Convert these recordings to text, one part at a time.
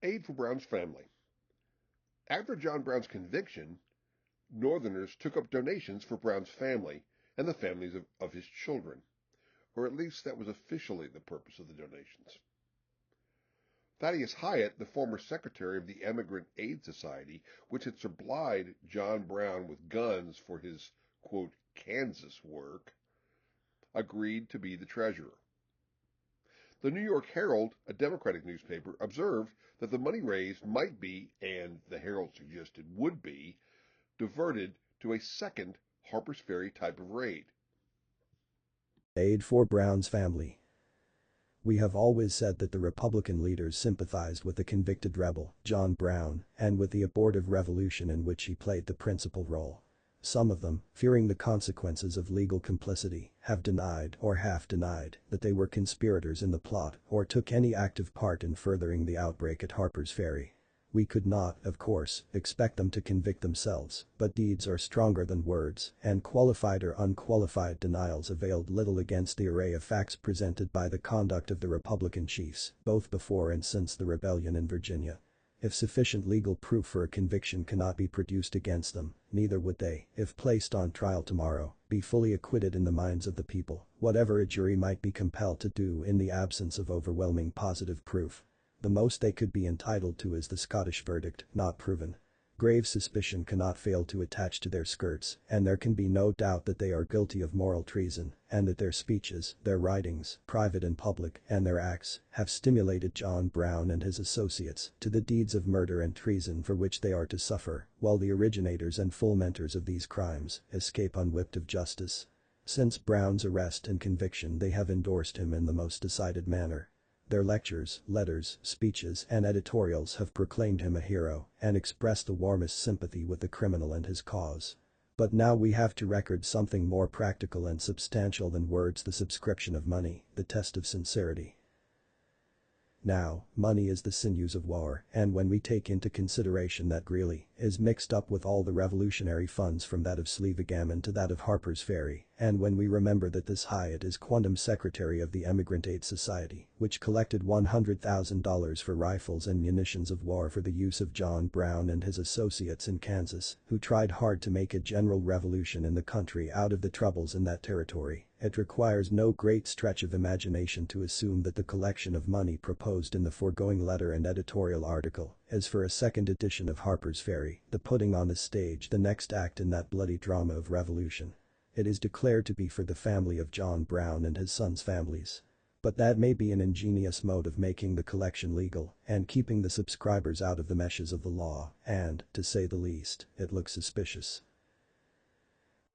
Aid for Brown's family. After John Brown's conviction, Northerners took up donations for Brown's family and the families of his children, or at least that was officially the purpose of the donations. Thaddeus Hyatt, the former secretary of the Emigrant Aid Society, which had supplied John Brown with guns for his, quote, Kansas work, agreed to be the treasurer. The New York Herald, a Democratic newspaper, observed that the money raised might be, and the Herald suggested would be, diverted to a second Harper's Ferry type of raid. Aid for Brown's family. We have always said that the Republican leaders sympathized with the convicted rebel, John Brown, and with the abortive revolution in which he played the principal role. Some of them, fearing the consequences of legal complicity, have denied or half denied that they were conspirators in the plot or took any active part in furthering the outbreak at Harper's Ferry. We could not, of course, expect them to convict themselves, but deeds are stronger than words, and qualified or unqualified denials availed little against the array of facts presented by the conduct of the Republican chiefs, both before and since the rebellion in Virginia. If sufficient legal proof for a conviction cannot be produced against them, neither would they, if placed on trial tomorrow, be fully acquitted in the minds of the people, whatever a jury might be compelled to do in the absence of overwhelming positive proof. The most they could be entitled to is the Scottish verdict, not proven. Grave suspicion cannot fail to attach to their skirts, and there can be no doubt that they are guilty of moral treason, and that their speeches, their writings, private and public, and their acts, have stimulated John Brown and his associates to the deeds of murder and treason for which they are to suffer, while the originators and fomenters of these crimes escape unwhipped of justice. Since Brown's arrest and conviction, they have endorsed him in the most decided manner. Their lectures, letters, speeches, and editorials have proclaimed him a hero and expressed the warmest sympathy with the criminal and his cause. But now we have to record something more practical and substantial than words: the subscription of money, the test of sincerity. Now, money is the sinews of war, and when we take into consideration that Greeley is mixed up with all the revolutionary funds from that of Slievagammon to that of Harper's Ferry, and when we remember that this Hyatt is quondam secretary of the Emigrant Aid Society, which collected $100,000 for rifles and munitions of war for the use of John Brown and his associates in Kansas, who tried hard to make a general revolution in the country out of the troubles in that territory, it requires no great stretch of imagination to assume that the collection of money proposed in the foregoing letter and editorial article is for a second edition of Harper's Ferry, the putting on the stage the next act in that bloody drama of revolution. It is declared to be for the family of John Brown and his sons' families. But that may be an ingenious mode of making the collection legal and keeping the subscribers out of the meshes of the law, and, to say the least, it looks suspicious.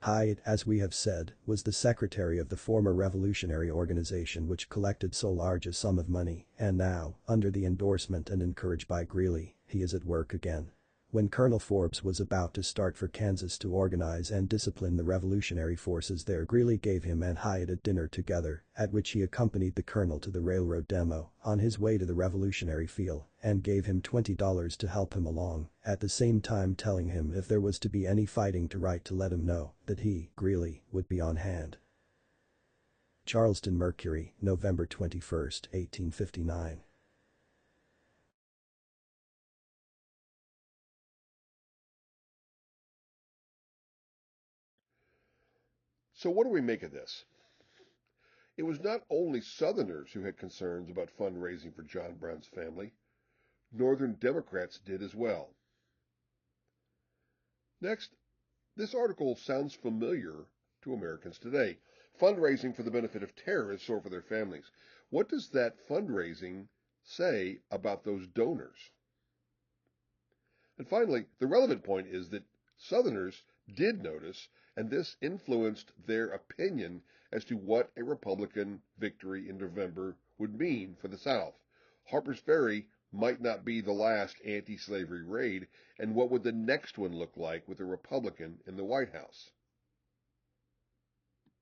Hyatt, as we have said, was the secretary of the former revolutionary organization which collected so large a sum of money, and now, under the endorsement and encouraged by Greeley, he is at work again. When Colonel Forbes was about to start for Kansas to organize and discipline the revolutionary forces there, Greeley gave him and Hyatt a dinner together, at which he accompanied the colonel to the railroad depot on his way to the revolutionary field, and gave him $20 to help him along, at the same time telling him if there was to be any fighting to write to let him know that he, Greeley, would be on hand. Charleston, Mercury, November 21, 1859. So what do we make of this? It was not only Southerners who had concerns about fundraising for John Brown's family. Northern Democrats did as well. Next, this article sounds familiar to Americans today. Fundraising for the benefit of terrorists or for their families. What does that fundraising say about those donors? And finally, the relevant point is that Southerners did notice, and this influenced their opinion as to what a Republican victory in November would mean for the South. Harper's Ferry might not be the last anti-slavery raid, and what would the next one look like with a Republican in the White House?